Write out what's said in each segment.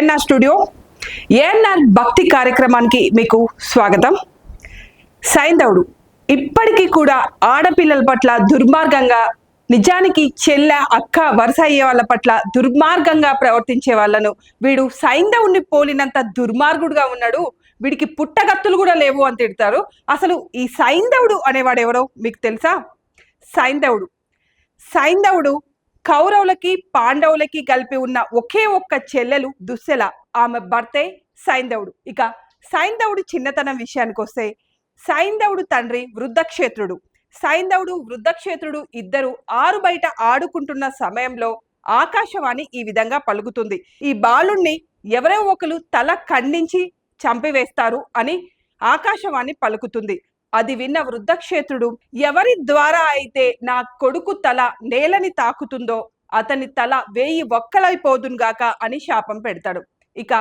ANR studio ANR భక్తి కార్యక్రమానికి మీకు స్వాగతం. సైంధవుడు ఇప్పటికీ కూడా ఆడపిల్లల పట్ల దుర్మార్గంగా, నిజానికి చెల్ల అక్క వరుస అయ్యే వాళ్ళ పట్ల దుర్మార్గంగా ప్రవర్తించే వాళ్ళను వీడు సైంధవుడిని పోలినంత దుర్మార్గుడుగా ఉన్నాడు, వీడికి పుట్టగత్తులు కూడా లేవు అని తిడతారు. అసలు ఈ సైంధవుడు అనేవాడు ఎవరో మీకు తెలుసా? సైంధవుడు కౌరవులకి పాండవులకి కలిపి ఉన్న ఒకే ఒక్క చెల్లెలు దుశ్శల, ఆమె భర్తే సైంధవుడు. ఇక సైంధవుడు చిన్నతనం విషయానికి వస్తే, సైంధవుడు తండ్రి వృద్ధక్షేత్రుడు. సైంధవుడు వృద్ధక్షేత్రుడు ఇద్దరు ఆరు బయట ఆడుకుంటున్న సమయంలో ఆకాశవాణి ఈ విధంగా పలుకుతుంది, ఈ బాలుణ్ణి ఎవరో ఒకరు తల ఖండించి చంపివేస్తారు అని ఆకాశవాణి పలుకుతుంది. అది విన్న వృద్ధక్షేత్రుడు, ఎవరి ద్వారా అయితే నా కొడుకు తల నేలని తాకుతుందో అతని తల 1000 ఒక్కలైపోదునుగాక అని శాపం పెడతాడు. ఇక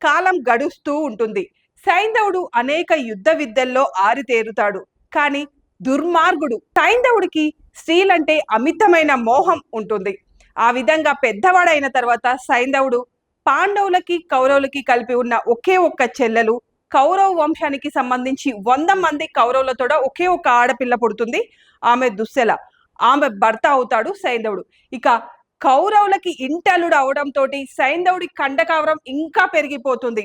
కాలం గడుస్తూ ఉంటుంది. సైంధవుడు అనేక యుద్ధ విద్యల్లో ఆరితేరుతాడు. కానీ దుర్మార్గుడు సైంధవుడికి స్త్రీలంటే అమితమైన మోహం ఉంటుంది. ఆ విధంగా పెద్దవాడైన తర్వాత సైంధవుడు పాండవులకి కౌరవులకి కలిపి ఉన్న ఒకే ఒక్క చెల్లెలు, కౌరవ వంశానికి సంబంధించి 100 మంది కౌరవులతో ఒకే ఒక ఆడపిల్ల పుడుతుంది, ఆమె దుశ్శల. ఆమె భర్త అవుతాడు సైంధవుడు. ఇక కౌరవులకి ఇంటలుడు అవడంతో సైంధవుడి కండకావరం ఇంకా పెరిగిపోతుంది.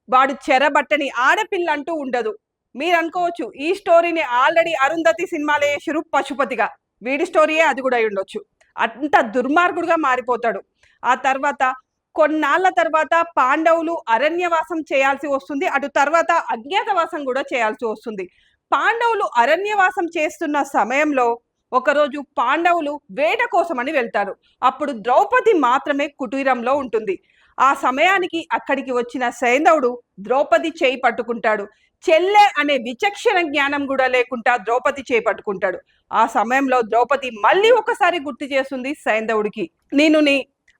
వాడు చెరబట్టని ఆడపిల్ల అంటూ ఉండదు. మీరు అనుకోవచ్చు ఈ స్టోరీని ఆల్రెడీ అరుంధతి సినిమాలో వేసిరు పశుపతిగా, వీడి స్టోరీయే అది కూడా అయి ఉండొచ్చు. అంత దుర్మార్గుడుగా మారిపోతాడు. ఆ తర్వాత కొన్నాళ్ళ తర్వాత పాండవులు అరణ్యవాసం చేయాల్సి వస్తుంది, అటు తర్వాత అజ్ఞాతవాసం కూడా చేయాల్సి వస్తుంది. పాండవులు అరణ్యవాసం చేస్తున్న సమయంలో ఒకరోజు పాండవులు వేట కోసమని వెళ్తారు. అప్పుడు ద్రౌపది మాత్రమే కుటీరంలో ఉంటుంది. ఆ సమయానికి అక్కడికి వచ్చిన సైంధవుడు ద్రౌపది చేయి పట్టుకుంటాడు. చెల్లె అనే విచక్షణ జ్ఞానం కూడా లేకుండా ద్రౌపది చేయి పట్టుకుంటాడు. ఆ సమయంలో ద్రౌపది మళ్ళీ ఒకసారి గుర్తు చేస్తుంది సైంధవుడికి, నేను నీ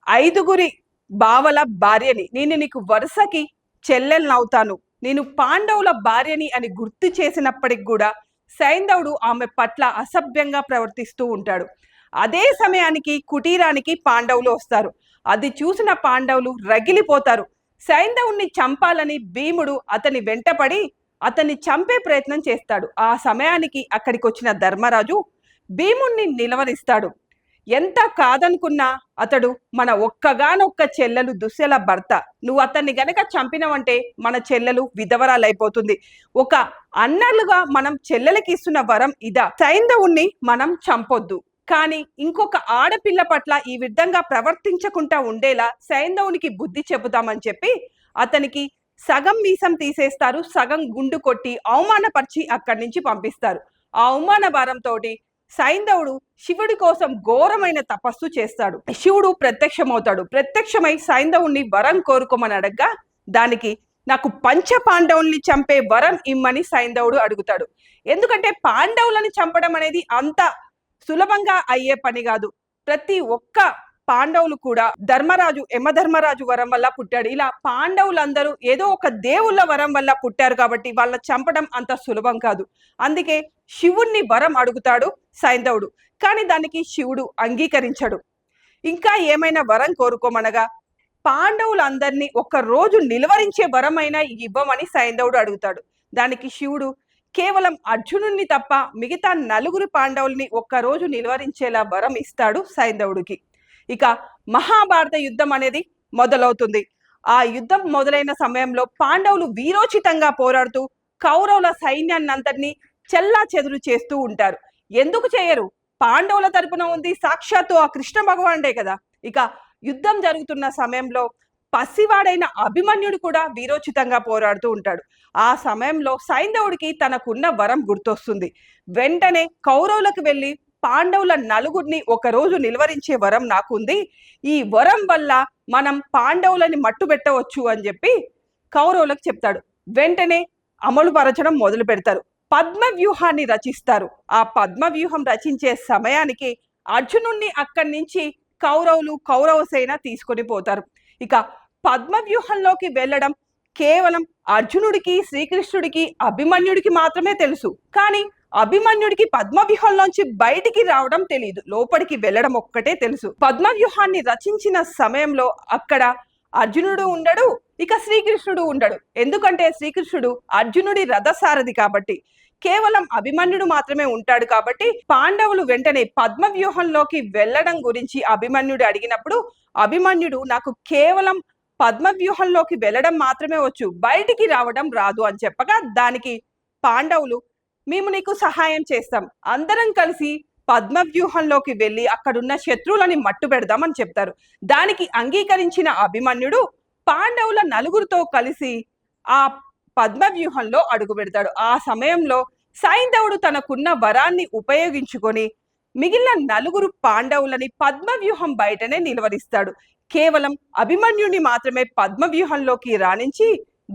5 బావల భార్యని, నేను నీకు వరుసకి చెల్లెలనవుతాను, నేను పాండవుల భార్యని అని గుర్తు చేసినప్పటికి కూడా సైంధవుడు ఆమె పట్ల అసభ్యంగా ప్రవర్తిస్తూ ఉంటాడు. అదే సమయానికి కుటీరానికి పాండవులు వస్తారు. అది చూసిన పాండవులు రగిలిపోతారు. సైంధవుణ్ణి చంపాలని భీముడు అతని వెంటపడి అతన్ని చంపే ప్రయత్నం చేస్తాడు. ఆ సమయానికి అక్కడికి వచ్చిన ధర్మరాజు భీముణ్ణి నిలవరిస్తాడు. ఎంత కాదనుకున్నా అతడు మన ఒక్కగానొక్క చెల్లెలు దుశ్శల భర్త, నువ్వు అతన్ని గనక చంపినవంటే మన చెల్లెలు విధవరాలైపోతుంది. ఒక అన్నలుగా మనం చెల్లెలకి ఇస్తున్న వరం ఇదా, సైంధవుణ్ణి మనం చంపొద్దు, కానీ ఇంకొక ఆడపిల్ల పట్ల ఈ విధంగా ప్రవర్తించకుండా ఉండేలా సైంధవునికి బుద్ధి చెబుతామని చెప్పి అతనికి సగం మీసం తీసేస్తారు, సగం గుండు కొట్టి అవమానపరిచి అక్కడి నుంచి పంపిస్తారు. ఆ అవమాన భారంతో సైంధవుడు శివుడి కోసం ఘోరమైన తపస్సు చేస్తాడు. శివుడు ప్రత్యక్షమవుతాడు. ప్రత్యక్షమై సైంధవుణ్ణి వరం కోరుకోమని అడగ్గా దానికి నాకు పంచ పాండవుల్ని చంపే వరం ఇమ్మని సైంధవుడు అడుగుతాడు. ఎందుకంటే పాండవులని చంపడం అనేది అంత సులభంగా అయ్యే పని కాదు. ప్రతి ఒక్క పాండవులు కూడా యమధర్మరాజు వరం వల్ల పుట్టాడు. ఇలా పాండవులందరూ ఏదో ఒక దేవుళ్ళ వరం వల్ల పుట్టారు కాబట్టి వాళ్ళ చంపడం అంత సులభం కాదు. అందుకే శివుణ్ణి వరం అడుగుతాడు సైంధవుడు. కానీ దానికి శివుడు అంగీకరించడు. ఇంకా ఏమైనా వరం కోరుకోమనగా పాండవులందరినీ ఒక్క రోజు నిలువరించే వరమైనా ఇవ్వమని సైంధవుడు అడుగుతాడు. దానికి శివుడు కేవలం అర్జునుడిని తప్ప మిగతా 4 పాండవుల్ని ఒక్కరోజు నిలువరించేలా వరం ఇస్తాడు సైంధవుడికి. ఇక మహాభారత యుద్ధం అనేది మొదలవుతుంది. ఆ యుద్ధం మొదలైన సమయంలో పాండవులు వీరోచితంగా పోరాడుతూ కౌరవుల సైన్యాన్ని అంతటినీ చెల్లా చెదురు చేస్తూ ఉంటారు. ఎందుకు చేయరు? పాండవుల తరపున ఉంది సాక్షాత్తు ఆ కృష్ణ భగవానుడే కదా. ఇక యుద్ధం జరుగుతున్న సమయంలో పసివాడైన అభిమన్యుడు కూడా వీరోచితంగా పోరాడుతూ ఉంటాడు. ఆ సమయంలో సైంధవుడికి తనకున్న వరం గుర్తొస్తుంది. వెంటనే కౌరవులకు వెళ్ళి పాండవుల 4 ఒకరోజు నిలువరించే వరం నాకుంది, ఈ వరం వల్ల మనం పాండవులని మట్టుబెట్టవచ్చు అని చెప్పి కౌరవులకు చెప్తాడు. వెంటనే అమలు పరచడం మొదలు పెడతారు. పద్మ వ్యూహాన్ని రచిస్తారు. ఆ పద్మ వ్యూహం రచించే సమయానికి అర్జునుణ్ణి అక్కడి నుంచి కౌరవ సేన తీసుకొని పోతారు. ఇక పద్మ వ్యూహంలోకి వెళ్ళడం కేవలం అర్జునుడికి, శ్రీకృష్ణుడికి, అభిమన్యుడికి మాత్రమే తెలుసు. కానీ అభిమన్యుడికి పద్మవ్యూహంలోంచి బయటికి రావడం తెలియదు, లోపలికి వెళ్ళడం ఒక్కటే తెలుసు. పద్మవ్యూహాన్ని రచించిన సమయంలో అక్కడ అర్జునుడు ఉండడు, ఇక శ్రీకృష్ణుడు ఉండడు. ఎందుకంటే శ్రీకృష్ణుడు అర్జునుడి రథసారథి కాబట్టి. కేవలం అభిమన్యుడు మాత్రమే ఉంటాడు కాబట్టి పాండవులు వెంటనే పద్మవ్యూహంలోకి వెళ్ళడం గురించి అభిమన్యుడు అడిగినప్పుడు అభిమన్యుడు నాకు కేవలం పద్మవ్యూహంలోకి వెళ్ళడం మాత్రమే వచ్చు, బయటికి రావడం రాదు అని చెప్పగా దానికి పాండవులు మేము నీకు సహాయం చేస్తాం, అందరం కలిసి పద్మవ్యూహంలోకి వెళ్ళి అక్కడున్న శత్రువులని మట్టు పెడదామని చెప్తారు. దానికి అంగీకరించిన అభిమన్యుడు పాండవుల నలుగురితో కలిసి ఆ పద్మవ్యూహంలో అడుగు పెడతాడు. ఆ సమయంలో సైంధవుడు తనకున్న వరాన్ని ఉపయోగించుకొని మిగిలిన నలుగురు పాండవులని పద్మవ్యూహం బయటనే నిలవరిస్తాడు. కేవలం అభిమన్యుని మాత్రమే పద్మవ్యూహంలోకి రాణించి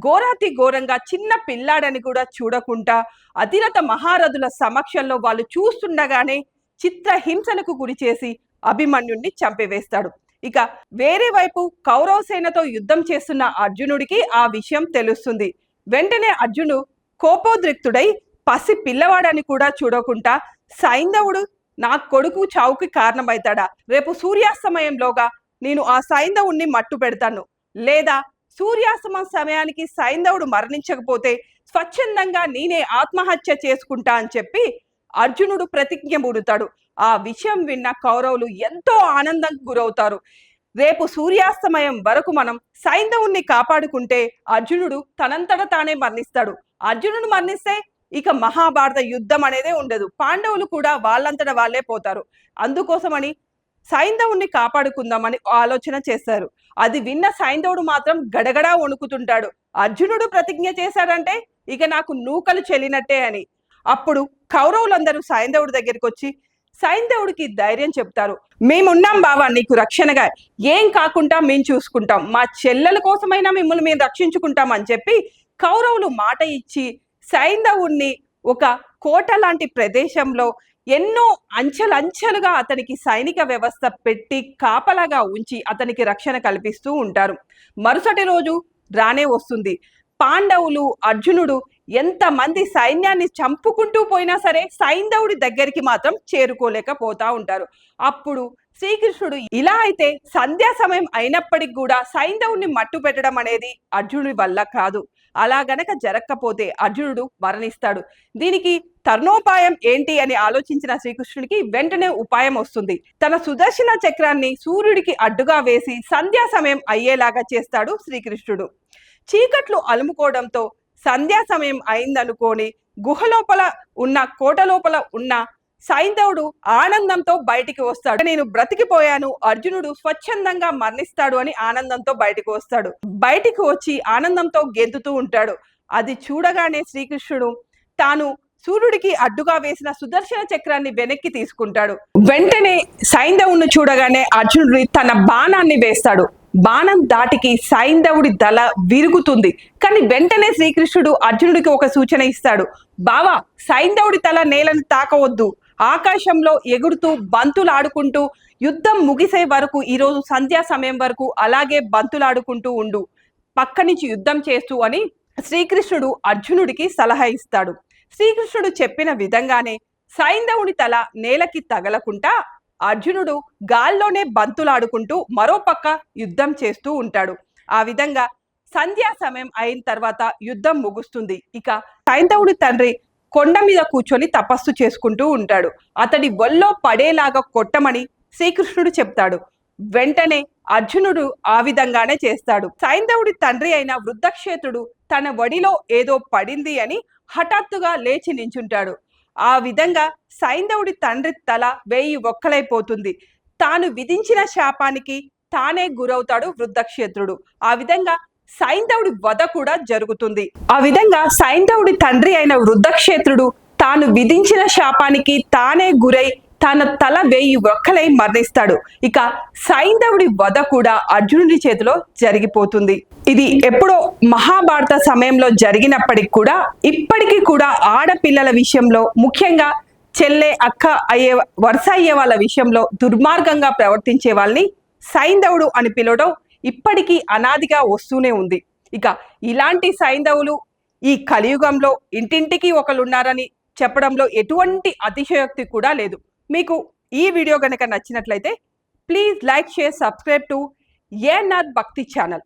ఘోరాతి ఘోరంగా చిన్న పిల్లాడని కూడా చూడకుండా అతిరథ మహారథుల సమక్షంలో వాళ్ళు చూస్తుండగానే చిత్రహింసలకు గురి చేసి అభిమన్యుణ్ణి చంపివేస్తాడు. ఇక వేరే వైపు కౌరవ సేనతో యుద్ధం చేస్తున్న అర్జునుడికి ఆ విషయం తెలుస్తుంది. వెంటనే అర్జునుడు కోపోద్రిక్తుడై పసి పిల్లవాడని కూడా చూడకుండా సైంధవుడు నా కొడుకు చావుకి కారణమవుతాడా, రేపు సూర్యాస్తమయంలోగా నేను ఆ సైంధవుణ్ణి మట్టు పెడతాను, లేదా సూర్యాస్తమం సమయానికి సైంధవుడు మరణించకపోతే స్వచ్ఛందంగా నేనే ఆత్మహత్య చేసుకుంటా అని చెప్పి అర్జునుడు ప్రతిజ్ఞ బూడుతాడు. ఆ విషయం విన్న కౌరవులు ఎంతో ఆనందంకు గురవుతారు. రేపు సూర్యాస్తమయం వరకు మనం సైంధవుణ్ణి కాపాడుకుంటే అర్జునుడు తనంతట తానే మరణిస్తాడు. అర్జునుడు మరణిస్తే ఇక మహాభారత యుద్ధం అనేదే ఉండదు, పాండవులు కూడా వాళ్ళంతట వాళ్ళే పోతారు. అందుకోసమని సైంధవుణ్ణి కాపాడుకుందామని ఆలోచన చేస్తారు. అది విన్న సైంధవుడు మాత్రం గడగడా వణుకుతుంటాడు. అర్జునుడు ప్రతిజ్ఞ చేశాడంటే ఇక నాకు నూకలు చెల్లినట్టే అని. అప్పుడు కౌరవులందరూ సైంధవుడి దగ్గరికి వచ్చి సైంధవుడికి ధైర్యం చెప్తారు. మేమున్నాం బావా నీకు రక్షణగా, ఏం కాకుండా మేము చూసుకుంటాం, మా చెల్లెల కోసమైనా మిమ్మల్ని మేము రక్షించుకుంటాం అని చెప్పి కౌరవులు మాట ఇచ్చి సైంధవుణ్ణి ఒక కోట లాంటి ప్రదేశంలో ఎన్నో అంచెలంచెలుగా అతనికి సైనిక వ్యవస్థ పెట్టి కాపలాగా ఉంచి అతనికి రక్షణ కల్పిస్తూ ఉంటారు. మరుసటి రోజు రానే వస్తుంది. పాండవులు అర్జునుడు ఎంతమంది సైన్యాన్ని చంపుకుంటూ పోయినా సరే సైంధవుడి దగ్గరికి మాత్రం చేరుకోలేకపోతా ఉంటారు. అప్పుడు శ్రీకృష్ణుడు ఇలా అయితే సంధ్యా సమయం అయినప్పటికి కూడా సైంధవుడిని మట్టు పెట్టడం అనేది అర్జునుడి వల్ల కాదు, అలా గనక జరగకపోతే అర్జునుడు మరణిస్తాడు. దీనికి తరుణోపాయం ఏంటి అని ఆలోచించిన శ్రీకృష్ణుడికి వెంటనే ఉపాయం వస్తుంది. తన సుదర్శన చక్రాన్ని సూర్యుడికి అడ్డుగా వేసి సంధ్యా సమయం అయ్యేలాగా చేస్తాడు శ్రీకృష్ణుడు. చీకట్లు అలుముకోవడంతో సంధ్యా సమయం అయిందనుకోని గుహలోపల ఉన్న కోట లోపల ఉన్న సైంధవుడు ఆనందంతో బయటికి వస్తాడు. నేను బ్రతికిపోయాను, అర్జునుడు స్వచ్ఛందంగా మరణిస్తాడు అని ఆనందంతో బయటికి వస్తాడు. బయటికి వచ్చి ఆనందంతో గెంతుతూ ఉంటాడు. అది చూడగానే శ్రీకృష్ణుడు తాను సూర్యుడికి అడ్డుగా వేసిన సుదర్శన చక్రాన్ని వెనక్కి తీసుకుంటాడు. వెంటనే సైంధవుని చూడగానే అర్జునుడు తన బాణాన్ని వేస్తాడు. బాణం దాటికి సైంధవుడి తల విరుగుతుంది. కానీ వెంటనే శ్రీకృష్ణుడు అర్జునుడికి ఒక సూచన ఇస్తాడు. బావా, సైంధవుడి తల నేలను తాకవద్దు, ఆకాశంలో ఎగురుతూ బంతులాడుకుంటూ యుద్ధం ముగిసే వరకు, ఈరోజు సంధ్యా సమయం వరకు అలాగే బంతులాడుకుంటూ ఉండు, పక్క నుంచి యుద్ధం చేస్తూ అని శ్రీకృష్ణుడు అర్జునుడికి సలహా ఇస్తాడు. శ్రీకృష్ణుడు చెప్పిన విధంగానే సైంధవుడి తల నేలకి తగలకుండా అర్జునుడు గాల్లోనే బంతులాడుకుంటూ మరో పక్క యుద్ధం చేస్తూ ఉంటాడు. ఆ విధంగా సంధ్యా సమయం అయిన తర్వాత యుద్ధం ముగుస్తుంది. ఇక సైంధవుడి తండ్రి కొండ మీద కూర్చొని తపస్సు చేసుకుంటూ ఉంటాడు. అతడి ఒళ్ళో పడేలాగా కొట్టమని శ్రీకృష్ణుడు చెప్తాడు. వెంటనే అర్జునుడు ఆ విధంగానే చేస్తాడు. సైంధవుడి తండ్రి అయిన వృద్ధక్షేత్రుడు తన వడిలో ఏదో పడింది అని హఠాత్తుగా లేచి నించుంటాడు. ఆ విధంగా సైంధవుడి తండ్రి తల 1000 ఒక్కలైపోతుంది. తాను విధించిన శాపానికి తానే గురవుతాడు వృద్ధక్షేత్రుడు. ఆ విధంగా సైంధవుడి వధ కూడా జరుగుతుంది. ఆ విధంగా సైంధవుడి తండ్రి అయిన వృద్ధక్షేత్రుడు తాను విధించిన శాపానికి తానే గురై తన తల 1000 ఒక్కలై మరణిస్తాడు. ఇక సైంధవుడి వధ కూడా అర్జునుడి చేతిలో జరిగిపోతుంది. ఇది ఎప్పుడో మహాభారత సమయంలో జరిగినప్పటికి కూడా ఇప్పటికీ కూడా ఆడపిల్లల విషయంలో, ముఖ్యంగా చెల్లె అక్క అయ్యే వరుస అయ్యే వాళ్ళ విషయంలో దుర్మార్గంగా ప్రవర్తించే వాళ్ళని సైంధవుడు అని పిలవడం ఇప్పటికీ అనాదిగా వస్తూనే ఉంది. ఇక ఇలాంటి సైంధవులు ఈ కలియుగంలో ఇంటింటికి ఒకరున్నారని చెప్పడంలో ఎటువంటి అతిశయోక్తి కూడా లేదు. మీకు ఈ వీడియో కనుక నచ్చినట్లయితే please like, share, subscribe to ANR భక్తి ఛానల్.